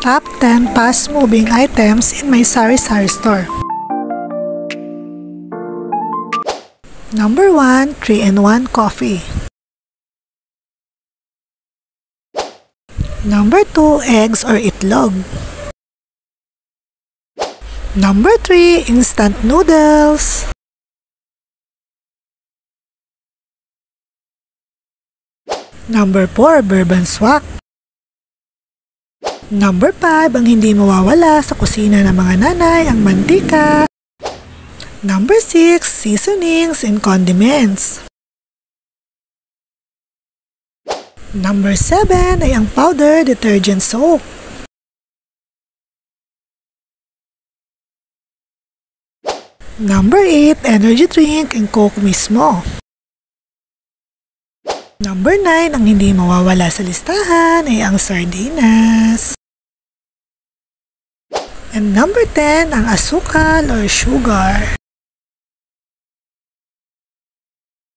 Top 10 fast-moving items in my sari-sari store. Number 1, 3-in-1 coffee. Number 2, eggs or itlog. Number 3, instant noodles. Number 4, bourbon swak. Number 5, ang hindi mawawala sa kusina ng mga nanay, ang mantika. Number 6, seasonings and condiments. Number 7 ay ang powder detergent soap. Number 8, energy drink and Coke mismo. Number 9, ang hindi mawawala sa listahan ay ang sardinas. And number 10, ang asukal or sugar.